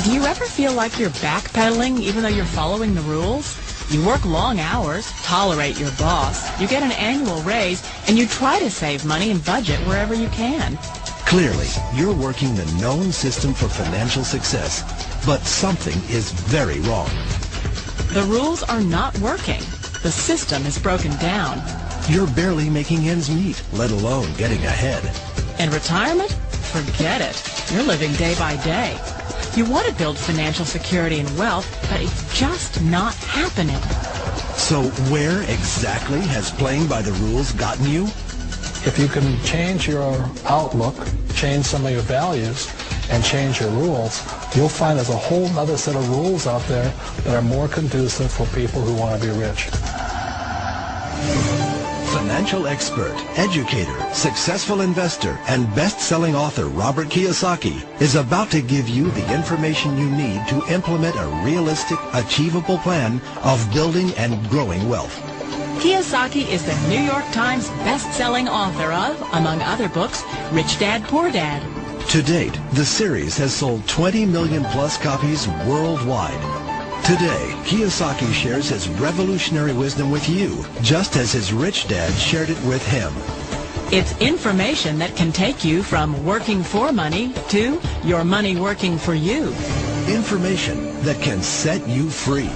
Do you ever feel like you're backpedaling even though you're following the rules? You work long hours, tolerate your boss, you get an annual raise, and you try to save money and budget wherever you can. Clearly, you're working the known system for financial success, but something is very wrong. The rules are not working. The system is broken down. You're barely making ends meet, let alone getting ahead. And retirement? Forget it. You're living day by day. You want to build financial security and wealth, but it's just not happening. So where exactly has playing by the rules gotten you? If you can change your outlook, change some of your values, and change your rules, you'll find there's a whole other set of rules out there that are more conducive for people who want to be rich. Financial expert, educator, successful investor, and best-selling author Robert Kiyosaki is about to give you the information you need to implement a realistic, achievable plan of building and growing wealth. Kiyosaki is the New York Times best-selling author of, among other books, Rich Dad, Poor Dad. To date, the series has sold 20 million plus copies worldwide. Today, Kiyosaki shares his revolutionary wisdom with you, just as his rich dad shared it with him. It's information that can take you from working for money to your money working for you. Information that can set you free.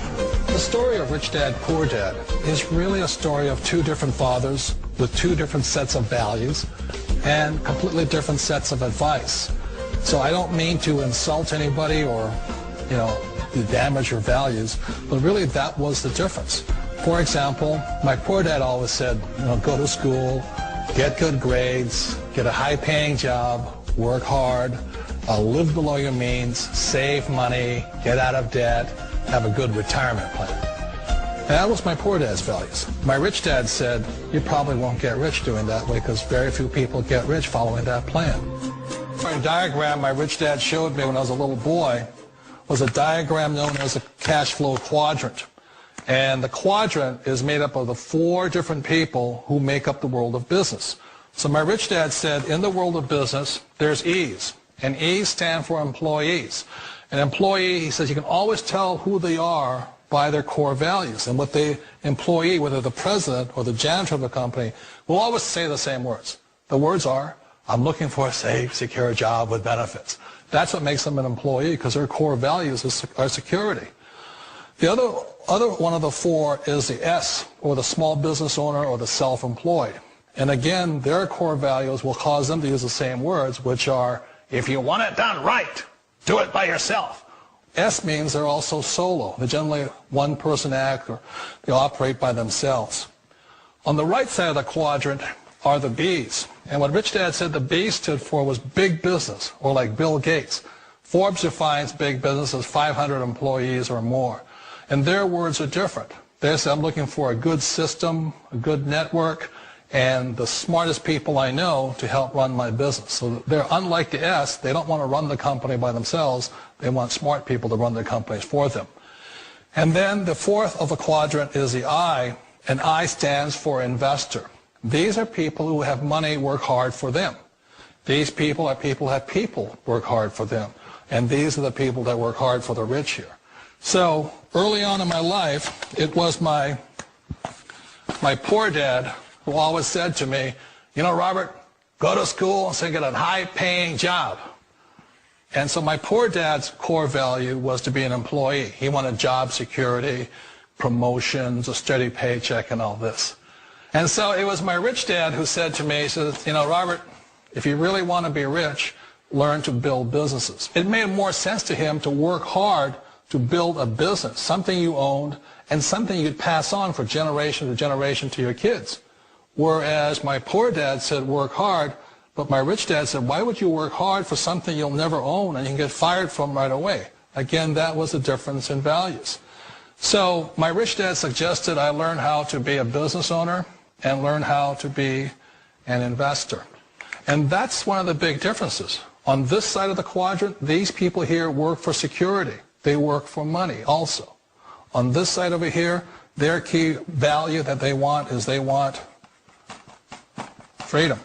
The story of Rich Dad, Poor Dad is really a story of two different fathers with two different sets of values and completely different sets of advice. So I don't mean to insult anybody or, to damage your values, but really that was the difference. For example, my poor dad always said, go to school, get good grades, get a high-paying job, work hard, live below your means, save money, get out of debt, have a good retirement plan. And that was my poor dad's values. My rich dad said, you probably won't get rich doing that way because very few people get rich following that plan. A diagram my rich dad showed me when I was a little boy was a diagram known as a cash flow quadrant. And the quadrant is made up of the four different people who make up the world of business. So my rich dad said, in the world of business, there's E's. And E's stand for employees. An employee, he says, you can always tell who they are by their core values. And what the employee, whether the president or the janitor of the company, will always say the same words. The words are, I'm looking for a safe, secure job with benefits. That's what makes them an employee, because their core values are security. The other one of the four is the S, or the small business owner or the self-employed. And again, their core values will cause them to use the same words, which are, if you want it done right, do it by yourself. S means they're also solo. They're generally one-person act, or they operate by themselves. On the right side of the quadrant are the B's. And what Rich Dad said the B stood for was big business, or like Bill Gates. Forbes defines big business as 500 employees or more. And their words are different. They say, I'm looking for a good system, a good network, and the smartest people I know to help run my business. So they're unlike the S. They don't want to run the company by themselves. They want smart people to run their companies for them. And then the fourth of the quadrant is the I, and I stands for investor. These are people who have money work hard for them. These people are people who have people work hard for them. And these are the people that work hard for the rich here. So early on in my life, it was my poor dad who always said to me, Robert, go to school and get a high-paying job. And so my poor dad's core value was to be an employee. He wanted job security, promotions, a steady paycheck, and all this. And so it was my rich dad who said to me, he said, Robert, if you really want to be rich, learn to build businesses. It made more sense to him to work hard to build a business, something you owned and something you'd pass on for generation to generation to your kids. Whereas my poor dad said work hard, but my rich dad said, why would you work hard for something you'll never own and you can get fired from right away? Again, that was the difference in values. So my rich dad suggested I learn how to be a business owner and learn how to be an investor. And that's one of the big differences. On this side of the quadrant, these people here work for security. They work for money also. On this side over here, their key value that they want is they want freedom.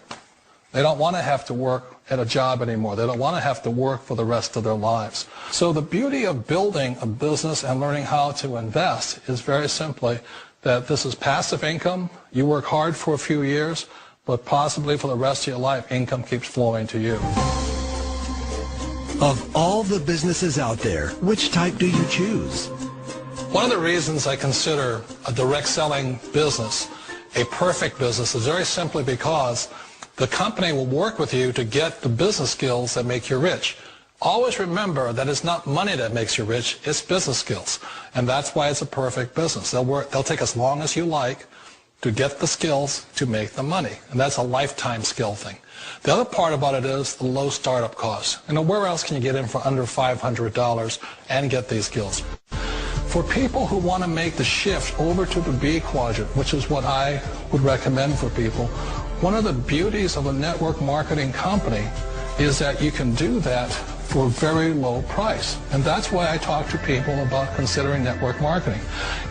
They don't want to have to work at a job anymore. They don't want to have to work for the rest of their lives. So the beauty of building a business and learning how to invest is very simply that this is passive income. You work hard for a few years, but possibly for the rest of your life, income keeps flowing to you. Of all the businesses out there, which type do you choose? One of the reasons I consider a direct selling business a perfect business is very simply because the company will work with you to get the business skills that make you rich. Always remember that it's not money that makes you rich, it's business skills. And that's why it's a perfect business. They'll take as long as you like to get the skills to make the money. And that's a lifetime skill thing. The other part about it is the low startup cost. Where else can you get in for under $500 and get these skills? For people who want to make the shift over to the B quadrant, which is what I would recommend for people, one of the beauties of a network marketing company is that you can do that for a very low price. And that's why I talk to people about considering network marketing.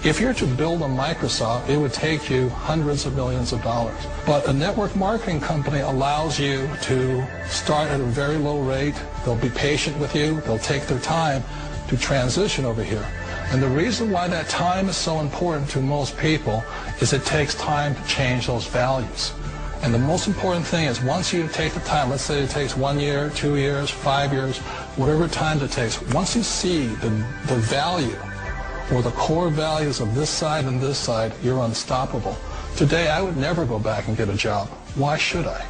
If you're to build a Microsoft, it would take you hundreds of millions of dollars. But a network marketing company allows you to start at a very low rate. They'll be patient with you. They'll take their time to transition over here. And the reason why that time is so important to most people is it takes time to change those values. And the most important thing is once you take the time, let's say it takes 1 year, 2 years, 5 years, whatever time it takes, once you see the value or the core values of this side and this side, you're unstoppable. Today, I would never go back and get a job. Why should I?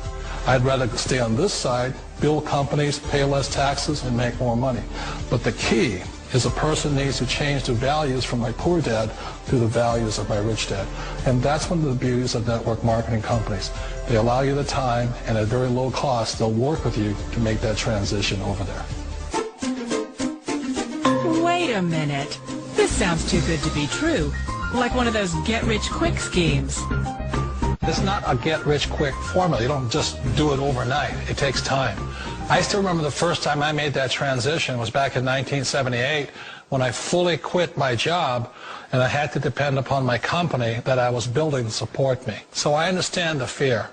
I'd rather stay on this side, build companies, pay less taxes, and make more money. But the key is a person needs to change the values from my poor dad to the values of my rich dad. And that's one of the beauties of network marketing companies. They allow you the time, and at very low cost, they'll work with you to make that transition over there. Wait a minute. This sounds too good to be true. Like one of those get-rich-quick schemes. It's not a get-rich-quick formula. You don't just do it overnight. It takes time. I still remember the first time I made that transition was back in 1978 when I fully quit my job and I had to depend upon my company that I was building to support me. So I understand the fear.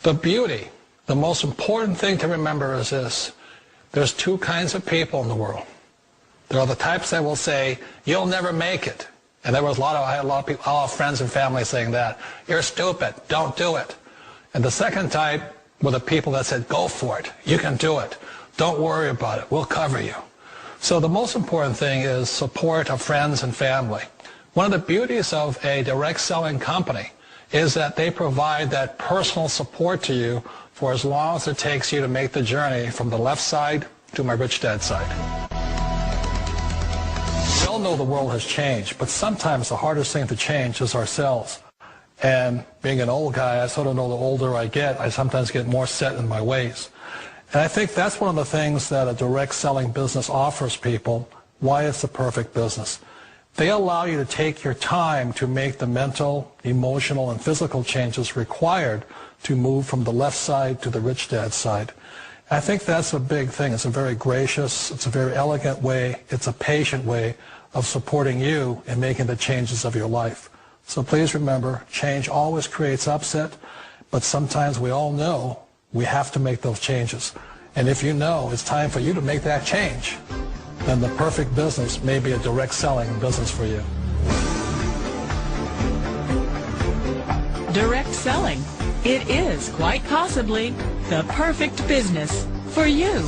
The beauty, the most important thing to remember is this. There's two kinds of people in the world. There are the types that will say, you'll never make it. And I had a lot of people, all friends and family saying that. You're stupid. Don't do it. And the second type were the people that said, go for it. You can do it. Don't worry about it. We'll cover you. So the most important thing is support of friends and family. One of the beauties of a direct selling company is that they provide that personal support to you for as long as it takes you to make the journey from the left side to my rich dad side. We all know the world has changed, but sometimes the hardest thing to change is ourselves. And being an old guy, I sort of know the older I get, I sometimes get more set in my ways. And I think that's one of the things that a direct selling business offers people, why it's the perfect business. They allow you to take your time to make the mental, emotional, and physical changes required to move from the left side to the rich dad side. I think that's a big thing. It's a very gracious, it's a very elegant way, it's a patient way of supporting you in making the changes of your life. So please remember, change always creates upset, but sometimes we all know we have to make those changes. And if you know it's time for you to make that change, then the perfect business may be a direct selling business for you. Direct selling. It is quite possibly the perfect business for you.